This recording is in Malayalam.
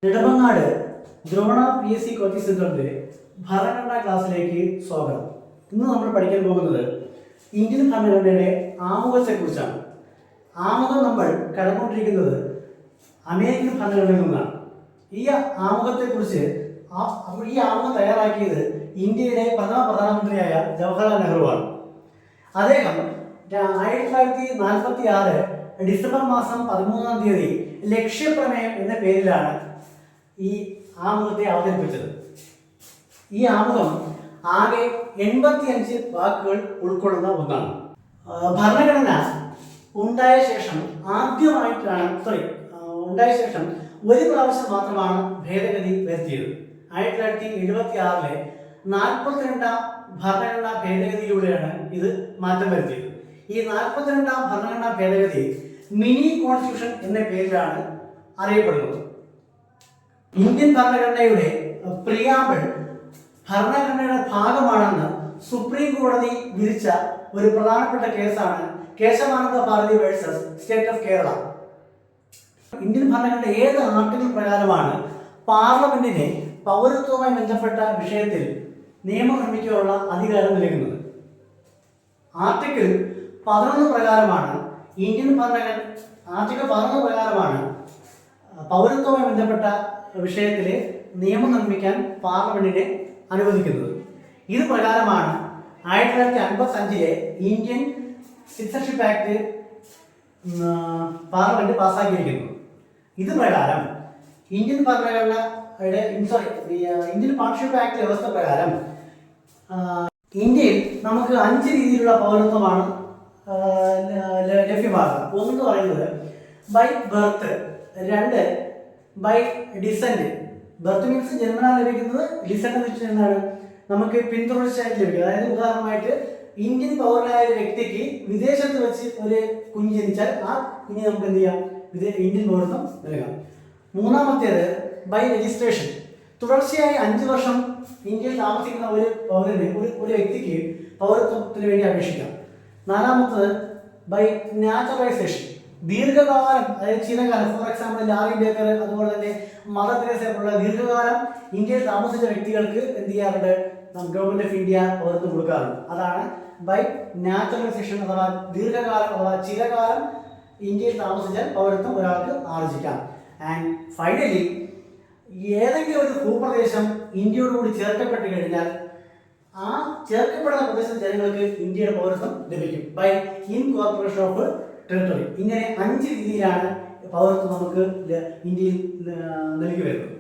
നെടുമങ്ങാട് ദ്രോണ PSC കോച്ചിങ് സെന്ററിന്റെ ഭരണഘടനാ ക്ലാസ്സിലേക്ക് സ്വാഗതം. ഇന്ന് നമ്മൾ പഠിക്കാൻ പോകുന്നത് ഇന്ത്യൻ ഭരണഘടനയുടെ ആമുഖത്തെക്കുറിച്ചാണ്. ആമുഖം നമ്മൾ കടന്നുകൊണ്ടിരിക്കുന്നത് അമേരിക്കൻ ഭരണഘടനയിൽ നിന്നാണ്. ഈ ആമുഖത്തെക്കുറിച്ച് ഈ ആമുഖം തയ്യാറാക്കിയത് ഇന്ത്യയുടെ പ്രഥമ പ്രധാനമന്ത്രിയായ ജവഹർലാൽ നെഹ്റുവാണ്. അദ്ദേഹം 1946 ഡിസംബർ മാസം 13-ാം തീയതി ലക്ഷ്യപ്രമേയം എന്ന പേരിലാണ് ഈ ആമുഖത്തെ അവതരിപ്പിച്ചത്. ഈ ആമുഖം ആകെ 85 വാക്കുകൾ ഉൾക്കൊള്ളുന്ന ഒന്നാണ്. ഭരണഘടന ഉണ്ടായ ശേഷം ഒരു പ്രാവശ്യം മാത്രമാണ് ഭേദഗതി വരുത്തിയത്. 1976 42-ാം ഭരണഘടനാ ഭേദഗതിയിലൂടെയാണ് ഇത് മാറ്റം വരുത്തിയത്. ഈ 42-ാം ഭരണഘടനാ ഭേദഗതി മിനി കോൺസ്റ്റിറ്റ്യൂഷൻ എന്ന പേരിലാണ് അറിയപ്പെടുന്നത്. ഇന്ത്യൻ ഭരണഘടനയുടെ പ്രിയാമ്പിൾ ഭരണഘടനയുടെ ഭാഗമാണെന്ന് സുപ്രീം കോടതി വിധിച്ച ഒരു പ്രധാനപ്പെട്ട കേസാണ് Kesavananda Bharati versus state of Kerala. Indian ഭരണഘടനയുടെ ഏത് ആർട്ടിക്കിൾ പ്രകാരമാണ് പാർലമെന്റിനെ പൗരത്വവുമായി ബന്ധപ്പെട്ട വിഷയത്തിൽ നിയമം നിർമ്മിക്കാനുള്ള അധികാരം നൽകുന്നത്? ആർട്ടിക്കിൾ 11 പ്രകാരമാണ് ഇന്ത്യൻ ഭരണഘടന പൗരത്വവുമായി ബന്ധപ്പെട്ട വിഷയത്തിൽ നിയമം നിർമ്മിക്കാൻ പാർലമെന്റിനെ അനുവദിക്കുന്നത്. ഇത് പ്രകാരമാണ് 1955 ഇന്ത്യൻ സിറ്റിസൺഷിപ്പ് ആക്ട് പാർലമെന്റ് പാസ്സാക്കിയിരിക്കുന്നത്. ഇത് പ്രകാരം ഇന്ത്യൻ പാർട്ണർഷിപ്പ് ആക്ട് വ്യവസ്ഥ പ്രകാരം ഇന്ത്യയിൽ നമുക്ക് 5 രീതിയിലുള്ള പൗരത്വമാണ് ലഭ്യമാകുക. ഒന്ന് പറയുന്നത് by birth, 2 by descent. Birth means ജന്മനാ ലഭിക്കുന്നത്, ഡിസെന്റ് എന്ന് വെച്ചാൽ എന്താണ്, നമുക്ക് പിന്തുടർച്ചയായിട്ട് ലഭിക്കുക. അതായത് ഉദാഹരണമായിട്ട് ഇന്ത്യൻ പൗരനായ ഒരു വ്യക്തിക്ക് വിദേശത്ത് വെച്ച് ഒരു കുഞ്ഞ് ജനിച്ചാൽ ആ കുഞ്ഞിനെ നമുക്ക് എന്ത് ചെയ്യാം, ഇന്ത്യൻ പൗരത്വം നൽകാം. മൂന്നാമത്തേത് ബൈ രജിസ്ട്രേഷൻ. തുടർച്ചയായി 5 വർഷം ഇന്ത്യയിൽ താമസിക്കുന്ന ഒരു പൗരന് ഒരു വ്യക്തിക്ക് പൗരത്വത്തിന് വേണ്ടി അപേക്ഷിക്കാം. നാലാമത്തത് ബൈ നാച്ചുറലൈസേഷൻ. ദീർഘകാലം, അതായത് ചിരകാലം, ഫോർ എക്സാമ്പിൾ ലാറി ബേക്കർ, അതുപോലെ തന്നെ മദർ തെരേസ പോലുള്ള ദീർഘകാലം ഇന്ത്യയിൽ താമസിച്ച വ്യക്തികൾക്ക് എന്ത് ചെയ്യാറുണ്ട്, ഗവൺമെന്റ് ഓഫ് ഇന്ത്യ പൗരത്വം കൊടുക്കാറുണ്ട്. അതാണ് ബൈ നാച്ചുറലൈസേഷൻ, അഥവാ ദീർഘകാലം അഥവാ ചിരകാലം ഇന്ത്യയിൽ താമസിച്ചാൽ പൗരത്വം ഒരാൾക്ക് ആർജിക്കാം. ആൻഡ് ഫൈനലി, ഏതെങ്കിലും ഒരു ഭൂപ്രദേശം ഇന്ത്യയോടുകൂടി ചേർക്കപ്പെട്ട് കഴിഞ്ഞാൽ ആ ചേർക്കപ്പെടുന്ന പ്രദേശ ജനങ്ങൾക്ക് ഇന്ത്യയുടെ പൗരത്വം ലഭിക്കും, ബൈ ഇൻകോർപ്പറേഷൻ ഓഫ് ടെറിട്ടറി. ഇങ്ങനെ 5 രീതിയിലാണ് പൗരത്വം നമുക്ക് ഇന്ത്യയിൽ നൽകി വരുന്നത്.